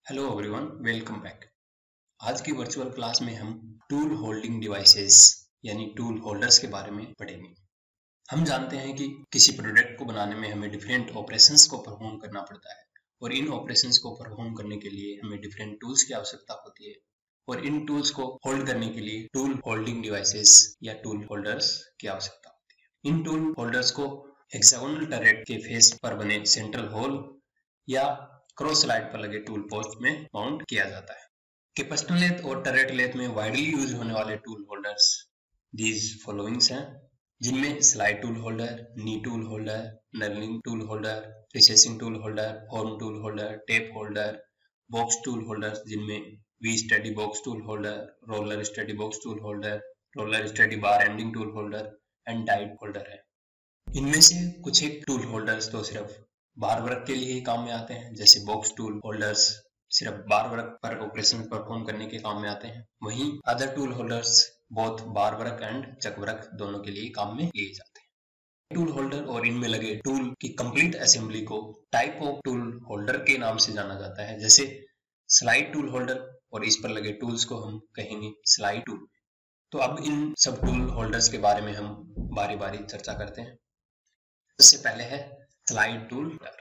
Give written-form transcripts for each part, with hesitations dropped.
Hello everyone, welcome back. आज की virtual class में हम टूल होल्डिंग डिवाइसेस यानी टूल होल्डर्स के बारे में पढ़ेंगे। हम जानते हैं कि किसी प्रोडक्ट को बनाने में हमें डिफरेंट ऑपरेशंस को परफॉर्म करना पड़ता है और इन ऑपरेशंस को परफॉर्म करने के लिए हमें डिफरेंट टूल्स की आवश्यकता होती है और इन टूल्स को होल्ड करने के लिए टूल होल्डिंग डिवाइसेस या टूल होल्डर्स की आवश्यकता होती है। इन टूल होल्डर्स को हेक्सागोनल टरेट के फेस पर बने सेंट्रल होल या क्रॉस स्लाइड पर लगे टूल पोस्ट में माउंट किया जाता है। कैपेसिटर लेथ और टरेट लेथ में वाइडली यूज होने वाले टूल होल्डर्स दीज फॉलोइंग्स हैं, जिनमें slide tool holder, knee tool holder, knurling tool holder, recessing tool holder, horn tool holder, tap holder, box tool holder जिनमें V study box tool holder, roller steady box tool holder, roller steady bar ending tool holder and die holder है। इनमें से कुछ एक tool holders तो सिर्फ bar work के लिए ही काम में आते हैं, जैसे बॉक्स टूल होल्डर्स सिर्फ बार वर्क पर ऑपरेशन परफॉर्म करने के काम में आते हैं। वहीं other tool holders both bar work and chuck work दोनों के लिए काम में लिए जाते हैं। टूल होल्डर और इनमें लगे टूल की कंप्लीट असेंबली को टाइप ऑफ टूल होल्डर के नाम से जाना जाता है, जैसे स्लाइड टूल होल्डर और इस पर लगे टूल्स को हम कहेंगे स्लाइड टूल। तो अब इन सब टूल होल्डर्स के बारे में हम बारी बारी चर्चा करते हैं। सबसे पहले है slide tool holder.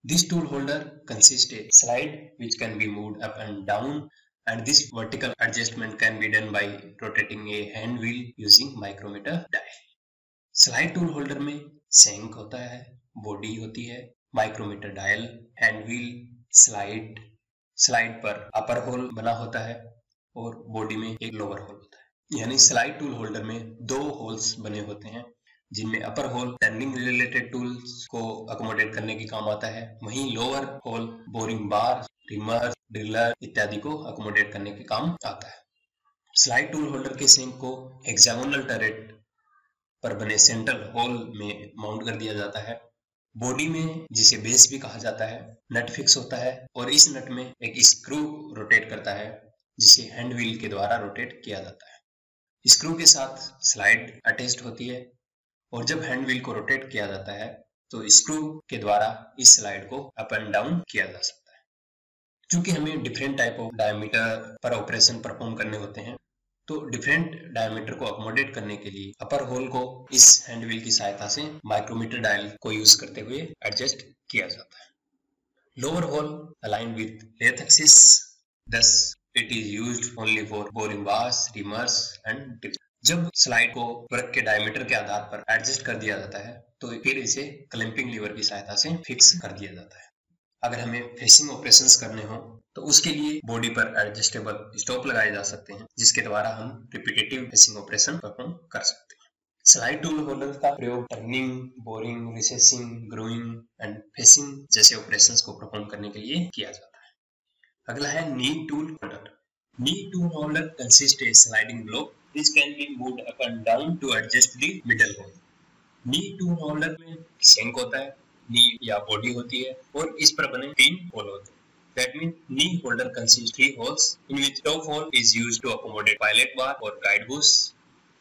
This tool holder consists a slide which can be moved up and down, and this vertical adjustment can be done by rotating a hand wheel using micrometer dial. Slide tool holder में shank होता है, body होती है, micrometer dial, hand wheel, slide पर upper hole बना होता है और body में एक lower hole होता है। यानी slide tool holder में दो holes बने होते हैं, जिनमें अपर होल टर्निंग रिलेटेड टूल्स को अकोमोडेट करने के काम आता है, वहीं लोअर होल बोरिंग बार, रिमर, ड्रिलर इत्यादि को अकोमोडेट करने के काम आता है। स्लाइड टूल होल्डर के सिंक को हेक्सागोनल टरेट पर बने सेंट्रल होल में माउंट कर दिया जाता है। बॉडी में, जिसे बेस भी कहा जाता है, नट फिक्स होता है और इस नट में एक स्क्रू रोटेट करता है, जिसे हैंड व्हील के द्वारा रोटेट किया जाता है। स्क्रू के साथ स्लाइड अटैच्ड होती है और जब हैंड व्हील को रोटेट किया जाता है तो स्क्रू के द्वारा इस स्लाइड को अप एंड डाउन किया जा सकता है। क्योंकि हमें डिफरेंट टाइप ऑफ डायमीटर पर ऑपरेशन परफॉर्म करने होते हैं, तो डिफरेंट डायमीटर को अकोमोडेट करने के लिए अपर होल को इस हैंड व्हील की सहायता से माइक्रोमीटर डायल को यूज करते हुए एडजस्ट किया जाता है। Lower hole align with lathe axis, thus it is used only for boring bars, reamers and drill. जब स्लाइड को वर्क के डायमीटर के आधार पर एडजस्ट कर दिया जाता है तो फिर इसे क्लैंपिंग लीवर की सहायता से फिक्स कर दिया जाता है। अगर हमें फेसिंग ऑपरेशंस करने हो तो उसके लिए बॉडी पर एडजस्टेबल स्टॉप लगाए जा सकते हैं, जिसके द्वारा हम रिपीटेटिव फेसिंग ऑपरेशन परफॉर्म कर सकते हैं। स्लाइड टूल होल्डर का प्रयोग turning, boring, recessing, grooving and facing जैसे ऑपरेशंस को परफॉर्म करने के लिए किया जाता है। अगला है knee tool holder. Knee tool holder consist a sliding block which can be moved up and down to adjust the middle hole. Knee tool holder में शेंक होता है, नी या बॉडी होती है और इस पर बने तीन होल होते हैं। That means knee holder consists three holes in which top hole is used to accommodate pilot bar or guide bush,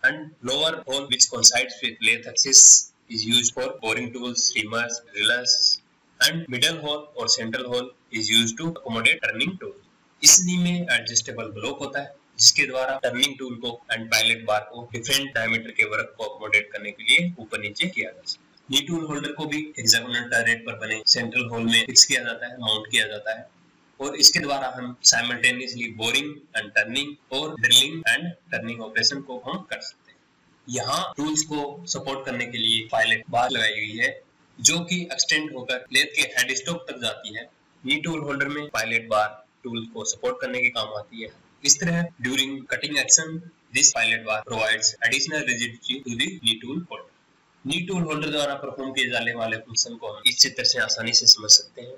and lower hole which coincides with lathe axis is used for boring tools, reamers, drillers, and middle hole or central hole is used to accommodate turning tool. इस नी में adjustable block होता है, जिसके द्वारा turning tool को and pilot बार को different diameter के work को अकोमोडेट करने के लिए ऊपर नीचे किया जा सकता है। नी टूल होल्डर को भी हेक्सागोनल टरेट पर बने सेंट्रल होल में फिक्स किया जाता है, माउंट किया जाता है और इसके द्वारा हम साइमल्टेनियसली बोरिंग एंड टर्निंग और ड्रिलिंग एंड टर्निंग ऑपरेशन को हम कर सकते हैं। यहाँ टूल्स को सपोर्ट करने के लिए पायलट बार लगाई गई है, जो कि एक्सटेंड होकर लेथ के हेड स्टॉक तक जाती है। नी टूल होल्डर में पायलट बार टूल को सपोर्ट करने के काम आती है। इस तरह during cutting action this pilot bar provides additional rigidity to the knee tool holder. Knee tool holder द्वारा परफॉर्म किए जाने वाले फंक्शन को हम इस चित्र से आसानी से समझ सकते हैं।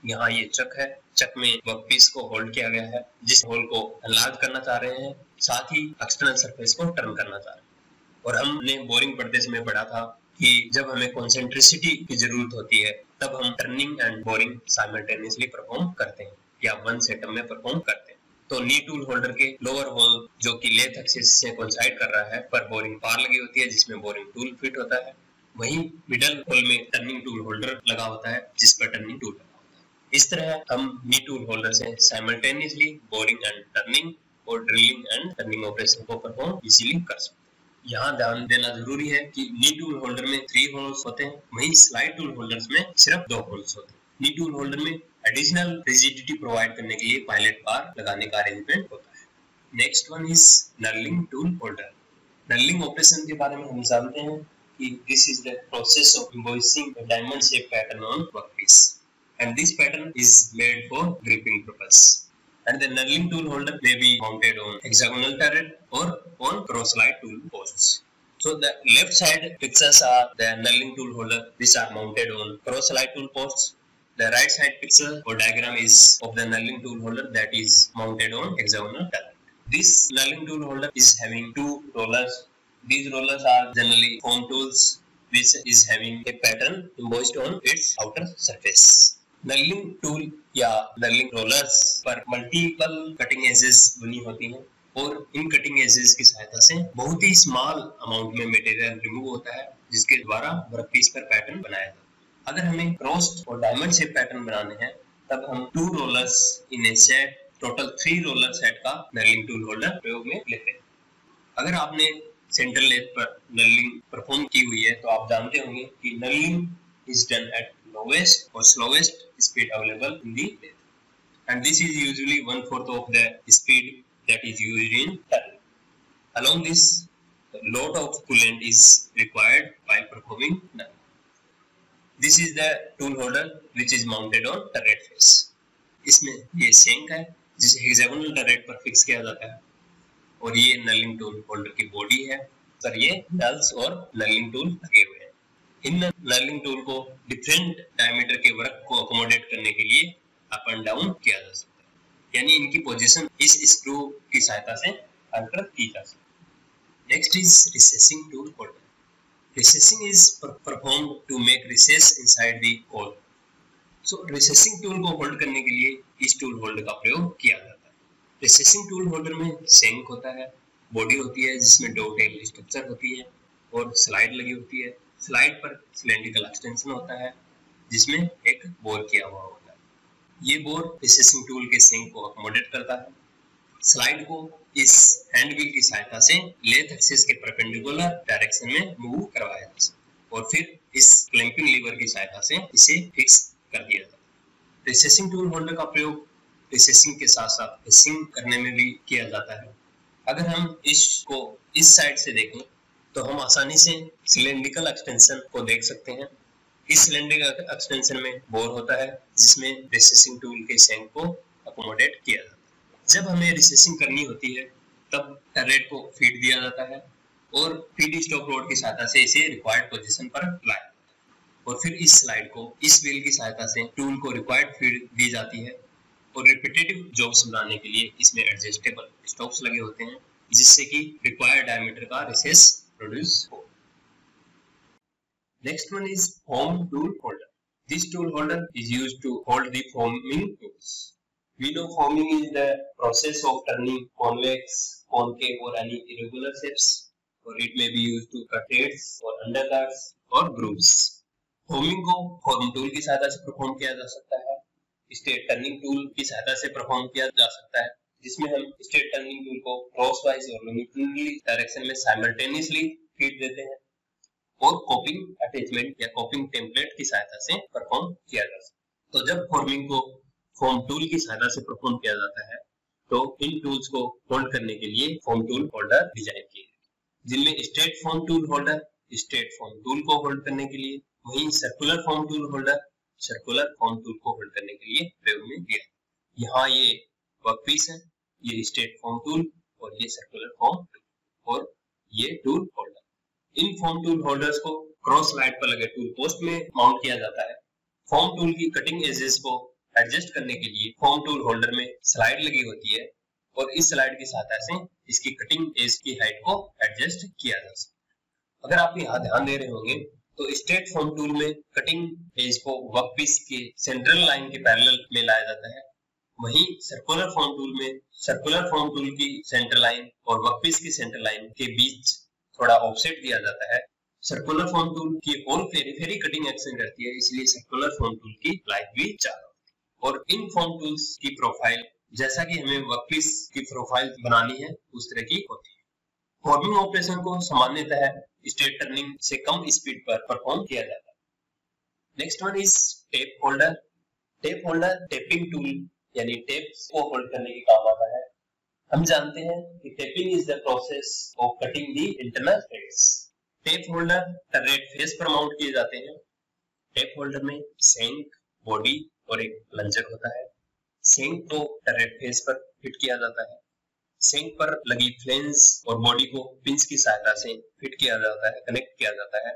यहाँ ये चक है, चक में वर्कपीस को होल्ड किया गया है, जिस होल को एनलार्ज करना चाह रहे हैं, साथ ही एक्सटर्नल सरफेस को टर्न करना चाह रहे हैं। और हमने बोरिंग प्रदेश में पढ़ा था कि जब हमें कॉन्सेंट्रिसिटी की जरूरत होती है तब हम turning and boring simultaneously perform करते हैं या वन सेटअप में परफॉर्म करते हैं। तो नी टूल होल्डर के लोअर होल जो कि लेथ एक्सिस से कोइंसाइड कर रहा है पर बोरिंग बार लगी होती है, जिसमें बोरिंग टूल फिट होता है। वहीं मिडल होल में टर्निंग टूल होल्डर लगा होता है, जिस पर टर्निंग टूल लगा होता है। इस तरह हम नी टूल होल्डर से साइमल्टेनियसली बोरिंग एंड टर्निंग और ड्रिलिंग एंड टर्निंग ऑपरेशन को परफॉर्म इजीली कर सकते हैं। यहाँ ध्यान देना जरूरी है कि नी टूल होल्डर में 3 होल्स होते हैं, वहीं स्लाइड टूल होल्डर्स में सिर्फ 2 होल्स होते हैं। नी टूल होल्डर में एडिशनल रिजिडिटी प्रोवाइड करने के लिए पायलट बार लगाने का अरेंजमेंट होता है। Next one is knurling tool holder. Knurling operation के बारे में हम जानते हैं कि this is the process of embossing a diamond shaped pattern on workpiece, and this pattern is made for gripping purpose. And the knurling tool holder may be mounted on hexagonal turret or on cross-slide tool posts. So the left side pictures are the knurling tool holder which are mounted on cross-slide tool posts. The right side picture or diagram is of the knurling tool holder that is mounted on hexagonal turret. This knurling tool holder is having 2 rollers. These rollers are generally foam tools which is having a pattern embossed on its outer surface. Knurling tool या knurling rollers पर multiple cutting edges बनी होती हैं और in cutting edges की सहायता से बहुत ही स्मॉल अमाउंट में मटेरियल रिमूव होता है, जिसके द्वारा वर्कपीस पर पैटर्न बनाया जाता है। अगर हमें क्रॉस्ड और डायमंड शेप पैटर्न बनाने हैं तब हम 2 रोलर्स इन ए सेट, टोटल 3 रोलर सेट का नर्लिंग टूल होल्डर प्रयोग में लेते हैं। अगर आपने सेंटर लेथ पर नर्लिंग परफॉर्म की हुई है तो आप जानते होंगे कि knurling is done at lowest or slowest speed available in the lathe, and this is usually 1/4 of the speed that is used in turning. Along this, a lot of coolant is required while performing turning. This is the tool holder which is mounted on turret face. इसमें ये shank है जिसे hexagonal turret पर fix किया जाता है, और ये नर्लिंग टूल होल्डर की बॉडी है, पर ये नल्स और नर्लिंग टूल लगे हुए हैं। इन नर्लिंग टूल को डिफरेंट डायमीटर के वर्क को अकोमोडेट करने के लिए अप एंड डाउन किया जा सकता है, यानी इनकी पोजीशन इस स्क्रू की सहायता से अल्टर की जा सकती है। Next is recessing tool holder. Recessing is performed to make recess inside the hole. So recessing tool को होल्ड करने के लिए इस टूल होल्डर का प्रयोग किया जाता है। रिसेसिंग टूल होल्डर में शैंक होता है, बॉडी होती है जिसमें डोटेल स्ट्रक्चर होती है और स्लाइड लगी होती है। स्लाइड पर सिलेंड्रिकल एक्सटेंशन होता है जिसमें एक बोर किया हुआ होता है। ये बोर रिसेसिंग टूल के सिंक को अकोमोडेट करता है। स्लाइड को इस हैंड व्हील की सहायता से लेथ एक्सिस के परपेंडिकुलर डायरेक्शन में मूव करवाया जा सकता है और फिर इस क्लैंपिंग लीवर की सहायता से इसे फिक्स कर दिया जाता है। रिसेसिंग टूल होल्डर का प्रयोग रिसेसिंग के साथ साथ फिक्सिंग करने में भी किया जाता है। अगर हम इसको इस साइड से देखें तो हम आसानी से सिलेंड्रिकल एक्सटेंशन को देख सकते हैं। इस सिलेंड्रिकल एक्सटेंशन में बोर होता है जिसमें रिसेसिंग टूल के शैंक को अकोमोडेट किया जाता है। जब हमें रिसेसिंग करनी होती है तब टर्रेट को फीड दिया जाता है और फीड स्टॉप रोड की सहायता से इसे रिक्वायर्ड पोजीशन पर लाया जाता है और फिर इस स्लाइड को इस व्हील की सहायता से टूल को रिक्वायर्ड फीड दी जाती है और रिपीटेटिव जॉब्स बनाने के लिए इसमें एडजस्टेबल स्टॉप्स लगे होते हैं जिससे कि रिक्वायर्ड डायमीटर का recess produce foam. Next one is foam tool holder. This tool holder is used to hold the foaming tools. We know foaming is the process of turning convex, concave or any irregular shapes, or it may be used to cut threads or undercuts or grooves. Foaming को form tool की सहायता से perform किया जा सकता है, straight turning tool की सहायता से परफॉर्म किया जा सकता है, जिसमें हम स्ट्रेट टर्निंग टूल को क्रॉस वाइज और लॉन्गिट्यूडनली डायरेक्शन में साइमल्टेनियसली फीड देते हैं और कॉपिंग अटैचमेंट या कॉपिंग टेम्पलेट की सहायता से परफॉर्म किया जा सकता है। तो जब फॉर्मिंग को फोम टूल की सहायता से परफॉर्म किया जाता है तो इन टूल्स को होल्ड करने के लिए फोम टूल होल्डर डिजाइन किए गए, जिनमें straight foam tool holder straight foam tool को होल्ड करने के लिए, वहीं circular foam tool holder circular foam tool को होल्ड करने के लिए प्रयोग में लिया। यहाँ ये वर्कपीस है, ये स्ट्रेट फोम टूल और ये सर्कुलर फोम टूल और ये टूल होल्डर। इन फोम टूल होल्डर्स को क्रॉस स्लाइड पर लगे टूल पोस्ट में माउंट किया जाता है। फोम टूल की कटिंग एजेस को एडजस्ट करने के लिए फोम टूल होल्डर में स्लाइड लगी होती है और इस स्लाइड की सहायता से इसकी कटिंग एज की हाइट को एडजस्ट किया जा सकता है। अगर आप यहाँ ध्यान दे रहे होंगे तो स्ट्रेट फोम टूल में कटिंग एज को वर्कपीस के सेंट्रल लाइन के पैरेलल में लाया जाता है, वहीं सर्कुलर फोम टूल में सर्कुलर फोम टूल की सेंटर लाइन और वर्कपीस की सेंटर लाइन के बीच थोड़ा ऑफसेट दिया जाता है। सर्कुलर फोम टूल की ऑल पेरिफेरी कटिंग एक्शन रहती है, इसलिए सर्कुलर फोम टूल की लाइफ भी ज्यादा होती है। और इन फॉर्म टूल्स की प्रोफाइल जैसा कि हमें वर्कपीस की प्रोफाइल बनानी है उस तरह की होती है। फॉर्मिंग ऑपरेशन को सामान्यतः स्ट्रेट टर्निंग से कम स्पीड पर परफॉर्म किया जाता है। Next one is tap holder. Tap holder tapping tool यानी टेप्स को होल्ड करने के काम आता है। हम जानते हैं कि tapping is the process of cutting the internal threads. Tap holder turret face पर माउंट किए जाते हैं। टेप होल्डर में सेंक, बॉडी और एक प्लंजर होता है। सेंक को टर्रेट फेस पर फिट किया जाता है। सेंक पर लगी फ्लेंस और बॉडी को पिंस की सहायता से फिट किया जाता है, कनेक्ट किया जाता है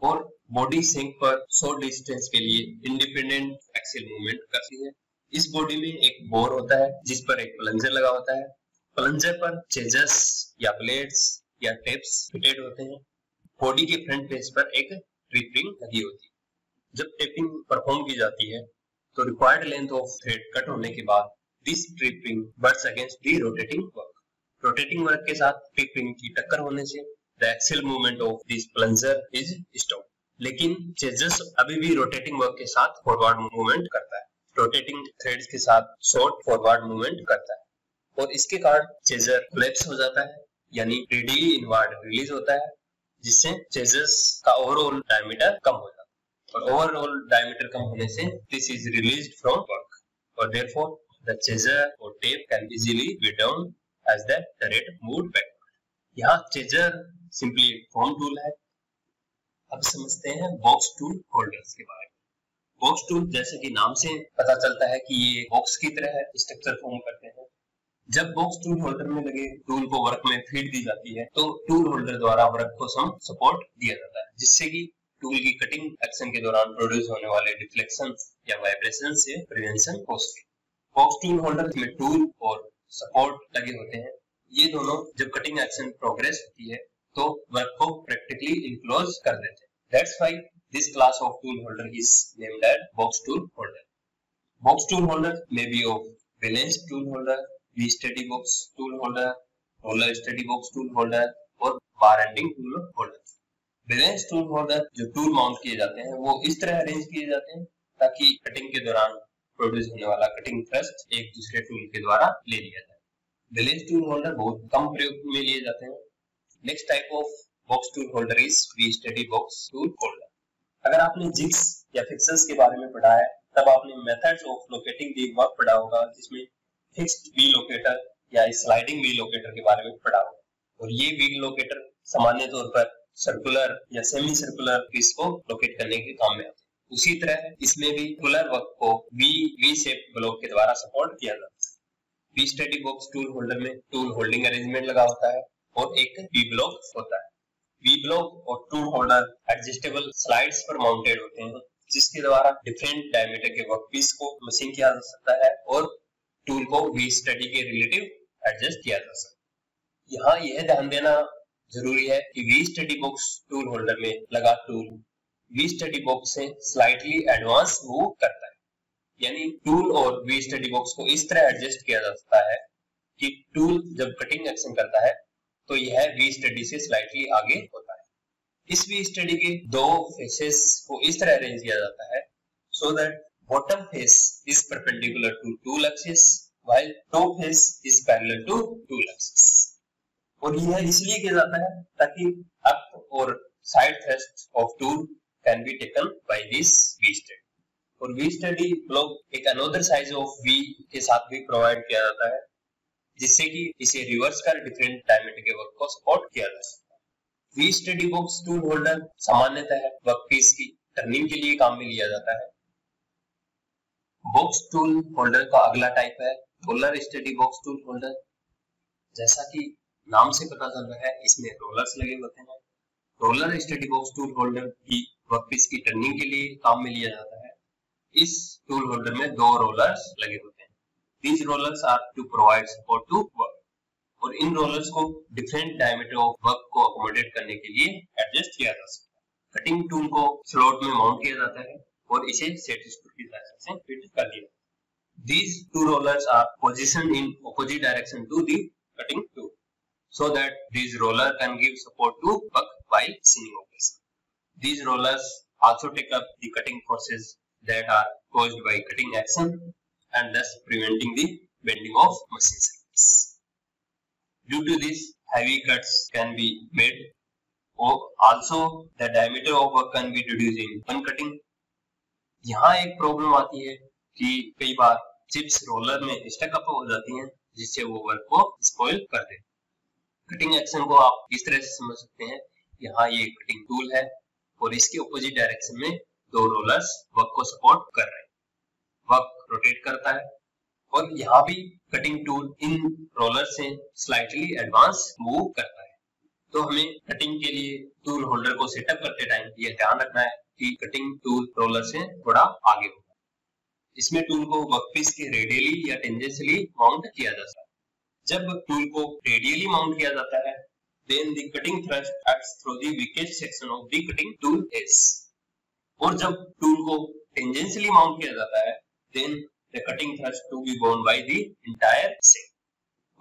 और बॉडी सेंक पर शॉर्ट डिस्टेंस के लिए इंडिपेंडेंट एक्सियल मूवमेंट करती है। इस बॉडी में एक बोर होता है जिस पर एक प्लंजर लगा होता है। प्लंजर पर चेजस या ब्लेड्स या टेप्स फिटेड होते हैं। बॉडी के फ्रंट फेस पर एक ट्रिप रिंग लगी होती है। जब टेपिंग परफॉर्म की जाती है तो required length of thread cut होने के बाद this trip ring butts against the rotating work. Rotating work के साथ ट्रिप रिंग की टक्कर होने से the axial movement of this plunger is stop. लेकिन चेजस अभी भी रोटेटिंग वर्क के साथ फॉरवर्ड मूवमेंट करता है, रोटेटिंग थ्रेड्स के साथ शॉर्ट फॉरवर्ड मूवमेंट करता है और इसके कारण चेजर कोलैप्स हो जाता है यानी रेडियली इनवर्ड रिलीज होता है, जिससे चेजस का ओवरऑल डायमीटर कम हो जाता है और ओवरऑल डायमीटर कम होने से this is released from work और देयरफॉर द चेजर और tap can easily be down as the turret moved backward. यहाँ चेजर सिंपली फॉर्म टूल है। अब समझते हैं बॉक्स टूल होल्डर्स के बारे में। बॉक्स टूल जैसे कि नाम से पता चलता है कि ये बॉक्स की तरह है, स्ट्रक्चर फॉर्म करते हैं। जब बॉक्स टूल होल्डर में लगे टूल को वर्क में फीड दी जाती है तो टूल होल्डर द्वारा वर्क को सम सपोर्ट दिया जाता है, जिससे कि टूल की कटिंग एक्शन के दौरान प्रोड्यूस होने वाले डिफ्लेक्शन या वाइब्रेशन से प्रिवेंशन हो सके। बॉक्स टूल होल्डर में टूल और सपोर्ट लगे होते हैं। ये दोनों जब कटिंग एक्शन प्रोग्रेस होती है तो वर्क को प्रैक्टिकली इनक्लोज कर देते हैं। That's why this class of tool holder is named as box tool holder. Box tool holder may be of balanced tool holder, V-steady box tool holder, roller steady box tool holder और bar ending tool holder. Balanced tool holder जो tool mount किए जाते हैं वो इस तरह arrange किए जाते हैं ताकि कटिंग के दौरान प्रोड्यूस होने वाला कटिंग थ्रस्ट एक दूसरे टूल के द्वारा ले लिया जाए। Balanced tool holder बहुत कम प्रयोग में लिए जाते हैं। Next type of box tool holder is V-steady box tool holder. अगर आपने जिग्स या फिक्सर्स के बारे में पढ़ा है तब आपने methods of locating the work पढ़ा होगा, जिसमें फिक्स्ड वी लोकेटर या स्लाइडिंग वी लोकेटर के बारे में पढ़ा होगा और ये वी लोकेटर सामान्य तौर पर सर्कुलर या सेमी सर्कुलर पीस को लोकेट करने के काम में आते हैं। उसी तरह इसमें भी सर्कुलर वर्क को वी शेप ब्लॉक के द्वारा सपोर्ट किया जाता है। V steady box tool holder में टूल होल्डिंग अरेंजमेंट लगा होता है और एक वी ब्लॉक होता है। वी ब्लॉक और टूल होल्डर एडजस्टेबल स्लाइड्स पर माउंटेड होते हैं, जिसके द्वारा डिफरेंट डायमीटर के वर्कपीस को मशीन किया जा सकता है और टूल को वी स्टडी के रिलेटिव एडजस्ट किया जा सकता है। यहाँ यह ध्यान देना जरूरी है कि V study box tool holder में लगा टूल वी स्टडी बॉक्स से स्लाइटली एडवांस मूव करता है, यानी टूल और वी स्टडी बॉक्स को इस तरह एडजस्ट किया जा सकता है कि टूल जब कटिंग एक्शन करता है तो यह वी स्टडी से स्लाइटली आगे होता है। इस वी स्टडी के दो फेसेस को इस तरह अरेंज किया जाता है so that bottom face is perpendicular to tool axis while top face is parallel to tool axis. और यह इसलिए किया जाता है ताकि अप और side thrust of tool can be taken by this we study. और वी स्टडी ब्लॉक एक अनदर साइज ऑफ वी के साथ भी प्रोवाइड किया जाता है, जिससे कि इसे रिवर्स कर डिफरेंट डायमीटर के वर्क को सपोर्ट किया जा सकता है। We study box tool holder सामान्यतः वर्कपीस की टर्निंग के लिए काम में लिया जाता है। बॉक्स टूल होल्डर का अगला टाइप है roller steady box tool holder. जैसा कि नाम से पता चल रहा है इसमें रोलर्स लगे होते हैं। Roller steady box tool holder की वर्कपीस की टर्निंग के लिए काम में लिया जाता है। इस टूल होल्डर में दो रोलर्स लगे होते हैं। These rollers are to provide support to work और इन रोलर्स को डिफरेंट डायमीटर ऑफ वर्क को अकोमोडेट करने के लिए एडजस्ट किया जा सकता है। कटिंग टूल को स्लॉट में माउंट किया जाता है और इसे सेट स्क्रू की सहायता से फिट कर दिया जाता है। These two rollers are positioned in opposite direction to the cutting tool so that these rollers can give support to work while seaming operation. These rollers also take up the cutting forces that are caused by cutting action and thus preventing the bending of machine surface. Due to this, heavy cuts can be made. Also, the diameter of work can be reduced in one cutting. यहाँ एक problem आती है कि कई बार chips roller में stuck up हो जाती हैं, जिससे वो वर्क को स्पॉइल कर देते हैं। कटिंग एक्शन को आप इस तरह से समझ सकते हैं। यहाँ ये कटिंग टूल है और इसके ऑपोजिट डायरेक्शन में दो रोलर्स वर्क को सपोर्ट कर रहे हैं। वर्क रोटेट करता है और यहाँ भी कटिंग टूल इन रोलर से स्लाइटली एडवांस मूव करता है। तो हमें कटिंग के लिए टूल होल्डर को सेटअप करते टाइम ये ध्यान रखना है कि कटिंग टूल रोलर से थोड़ा आगे होगा। इसमें टूल को वर्कपीस के रेडियली या टेंजेंशियली माउंट किया जा सकता है। जब टूल को रेडियली माउंट किया जाता है, then the cutting thrust acts through the weakest section of the cutting tool edge. और जब टूल को टेंजेंशियली माउंट किया जाता है, then the cutting thrust to be borne by the entire set.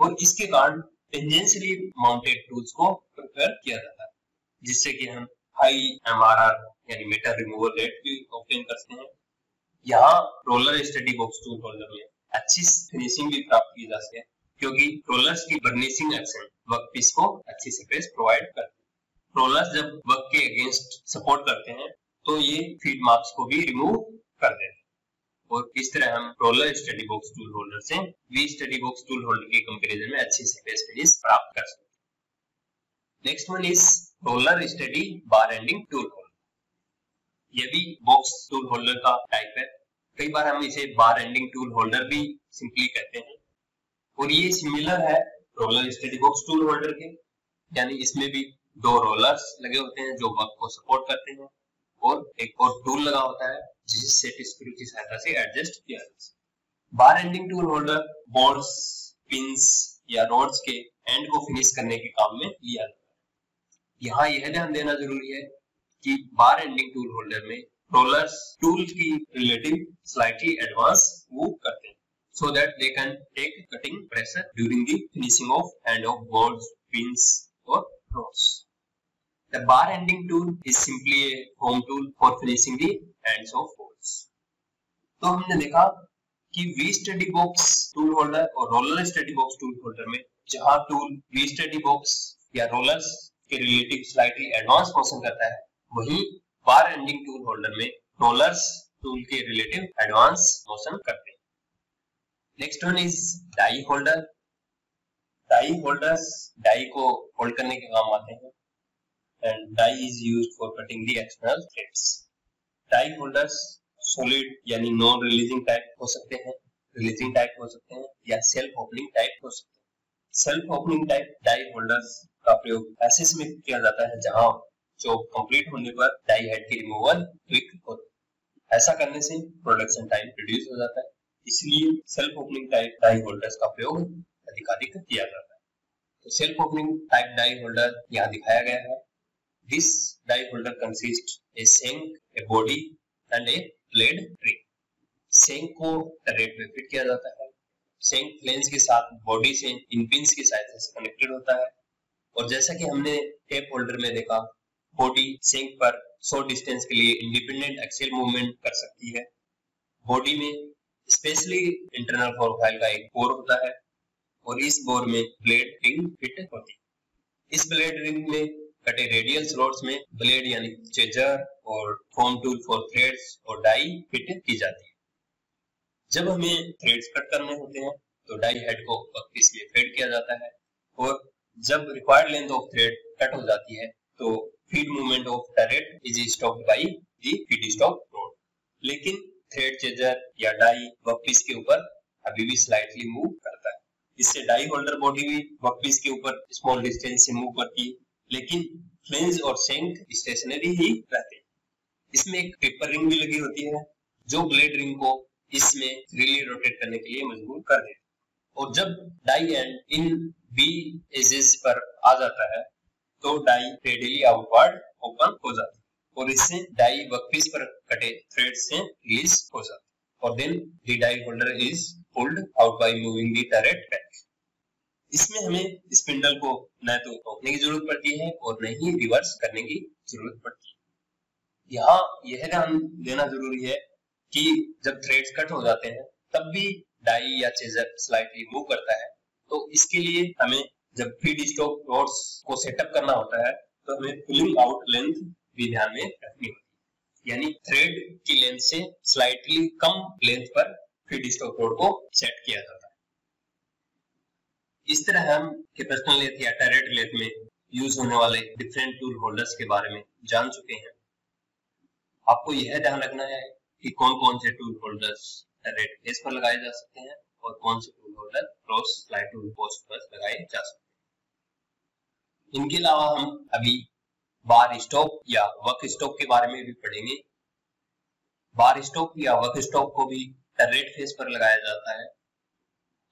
और इसके कारण टेंजेंशियली माउंटेड टूल्स को प्रेफर किया जाता है, जिससे कि हम हाई MRR यानी मेटल रिमूवल रेट भी ऑब्टेन करते हैं। यहाँ roller steady box tool holder में अच्छी फिनिशिंग भी प्राप्त की जा सकती है, क्योंकि रोलर्स की बर्निशिंग एक्शन वर्कपीस को अच्छी सरफेस प्रोवाइड करते हैं। रोलर्स जब वर्क के अगेंस्ट सपोर्ट करते हैं तो ये फीड मार्क्स को भी रिमूव कर देते हैं और इस तरह हम roller steady box tool holder से V study box tool holder के कंपैरिजन में अच्छी सरफेस फिनिश प्राप्त कर सकते हैं। Next one is roller steady bar ending tool holder. ये भी बॉक्स टूल होल्डर का टाइप है। कई बार हम इसे बार एंडिंग टूल होल्डर भी सिंपली कहते हैं और ये सिमिलर है roller steady box tool holder के, यानी इसमें भी दो रोलर्स लगे होते हैं जो वर्क को सपोर्ट करते हैं और एक और टूल लगा होता है जिसे सेट स्क्रू की सहायता से एडजस्ट किया जा सकता है। Bar ending tool holder bolts, pins या रोड्स के एंड को फिनिश करने के काम में लिया जाता है। यहाँ यह ध्यान देना जरूरी है कि बार एंडिंग टूल होल्डर में रोलर्स टूल की रिलेटिव स्लाइटली एडवांस मूव करते हैं, so that they can take cutting pressure during the finishing of end of boards, pins or rods. The bar ending tool is simply a home tool for finishing the ends of boards. तो हमने देखा कि V study box tool holder और roller steady box tool holder में जहां tool V study box या rollers के relative slightly advance motion करता है, वहीं बार एंडिंग टूल होल्डर में रोलर्स टूल के रिलेटिव एडवांस मोशन करते हैं। Next one is die holder. Die holders die को होल्ड करने के काम आते हैं and die is used for cutting the external threads. Die holders solid यानी नॉन रिलीजिंग टाइप हो सकते हैं, रिलीजिंग टाइप हो सकते हैं या सेल्फ ओपनिंग टाइप हो सकते हैं। Self opening type die holders का प्रयोग ऐसे समय किया जाता है जहां जॉब कंप्लीट होने पर डाई हेड की रिमूवल क्विक होती है। ऐसा करने से प्रोडक्शन टाइम रिड्यूस हो जाता है, इसलिए self opening type die holders का प्रयोग अधिकाधिक किया जाता है। तो self opening type die holder यहाँ दिखाया गया है। This die holder consist a shank, a body and a blade ring. Shank को टरेट में फिट किया जाता है। शेंक फ्लेंज के साथ बॉडी से इन पिंस की सहायता से कनेक्टेड होता है और जैसा कि हमने टेप होल्डर में देखा, बॉडी शेंक पर शॉर्ट डिस्टेंस के लिए इंडिपेंडेंट एक्सियल मूवमेंट कर सकती है। बॉडी में स्पेशली इंटरनल प्रोफाइल का एक बोर होता है और इस बोर में ब्लेड रिंग फिट होती है। इस ब्लेड रिंग में कटे रेडियल स्लॉट्स में ब्लेड यानी चेजर और फोम टूल फॉर थ्रेड्स और डाई फिट की जाती है। जब हमें थ्रेड्स कट करने होते हैं तो डाई हेड को वर्कपीस में फेड किया जाता है और जब required length of thread cut हो जाती है तो feed movement of turret is stopped by the feed stop road. लेकिन थ्रेड चेजर या डाई वर्कपीस के ऊपर अभी भी स्लाइटली मूव करता है। इससे डाई होल्डर बॉडी भी वर्कपीस के ऊपर स्मॉल डिस्टेंस से मूव करती है, लेकिन फ्लेंज और शेंक स्टेशनरी ही रहते हैं। इसमें एक टेपर रिंग भी लगी होती है जो ब्लेड रिंग को इसमें फ्रीली रोटेट करने के लिए मजबूर कर देती है और जब die end in be edges पर आ जाता है तो डाई रेडियली आउटवर्ड ओपन हो जाता है और इससे डाई वर्कपीस पर कटे थ्रेड से रिलीज हो जाता है और then the die holder is pulled out by moving the turret back. इसमें हमें स्पिंडल को न तो रोकने की जरूरत पड़ती है और न ही रिवर्स करने की जरूरत पड़ती है। यहाँ यह ध्यान देना जरूरी है कि जब थ्रेड्स कट हो जाते हैं तब भी डाई या चेजर स्लाइटली मूव करता है। तो इसके लिए हमें जब फीड स्टॉक रोड्स को सेटअप करना होता है तो हमें पुलिंग आउट लेंथ भी ध्यान में रखनी होती है, यानी थ्रेड की लेंथ से स्लाइटली कम लेंथ पर फीड स्टॉक रोड को सेट किया जाता है। इस तरह हम कैपेसिटर लेथ या टरेट लेथ में यूज होने वाले डिफरेंट टूल होल्डर्स के बारे में जान चुके हैं। आपको यह ध्यान रखना है कि कौन कौन से टूल होल्डर्स टरेट फेस पर लगाए जा सकते हैं और कौन से tool holder cross slide tool post पर लगाए जा सकते हैं। इनके अलावा हम अभी बार स्टॉक या वर्क स्टॉक के बारे में भी पढ़ेंगे। बार स्टॉक या वर्क स्टॉक को भी टरेट फेस पर लगाया जाता है।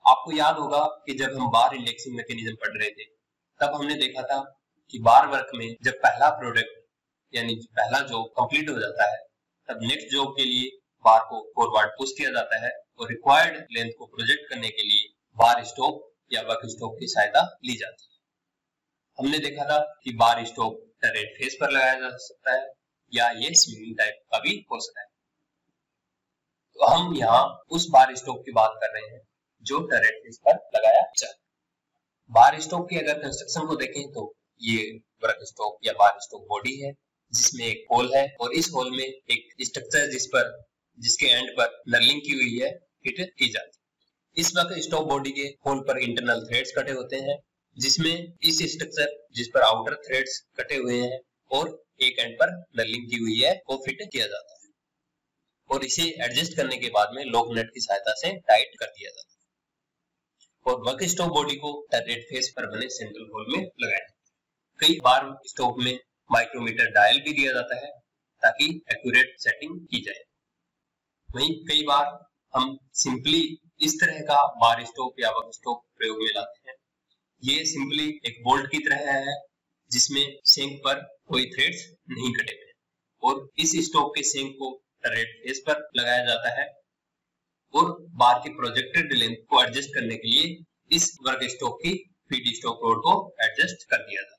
आपको याद होगा कि जब हम बार इंडेक्सिंग मैकेनिज्म पढ़ रहे थे तब हमने देखा था कि बार वर्क में जब पहला प्रोडक्ट यानी पहला जॉब कंप्लीट हो जाता है तब नेक्स्ट जॉब के लिए बार को फॉरवर्ड पुश किया जाता है और रिक्वायर्ड लेंथ को प्रोजेक्ट करने के लिए बार स्टॉक या वर्क स्टॉक की सहायता ली जाती है। हमने देखा था कि बार स्टॉक टरेट फेस पर लगाया जा सकता है या ये स्विंगिंग टाइप का भी हो सकता है। तो हम यहाँ उस बार स्टॉक की बात कर रहे हैं जो टरेट फेस पर लगाया जाए। बार स्टॉक की अगर कंस्ट्रक्शन को देखें तो ये वर्क स्टॉक या बार स्टॉक बॉडी है जिसमें एक होल है और इस होल में एक स्ट्रक्चर जिसके एंड पर नर्लिंग की हुई है फिट की जाती है। इस वर्क स्टॉक बॉडी के होल पर इंटरनल थ्रेड्स कटे होते हैं जिसमें इस स्ट्रक्चर जिस पर आउटर थ्रेड्स कटे हुए हैं और एक एंड पर नर्लिंग की हुई है वो फिट किया जाता है और इसे एडजस्ट करने के बाद में लॉक नट की सहायता से टाइट कर दिया जाता है। और वर्क स्टॉक बॉडी को टरेट फेस पर बने सेंट्रल होल में लगाया। कई बार स्टॉक में माइक्रोमीटर डायल भी दिया जाता है ताकि एक्यूरेट सेटिंग की जाए। वहीं कई बार हम सिंपली इस तरह का बार स्टॉक या वर्क स्टॉक प्रयोग में लाते हैं। ये सिंपली एक बोल्ट की तरह है जिसमें सेंक पर कोई थ्रेड्स नहीं कटे हुए और इस स्टॉक के सेंक को टरेट फेस पर लगाया जाता है और बार के प्रोजेक्टेड लेंथ को एडजस्ट करने के लिए इस वर्क स्टॉक की फीड स्टॉक रोड को एडजस्ट कर दिया जाता है।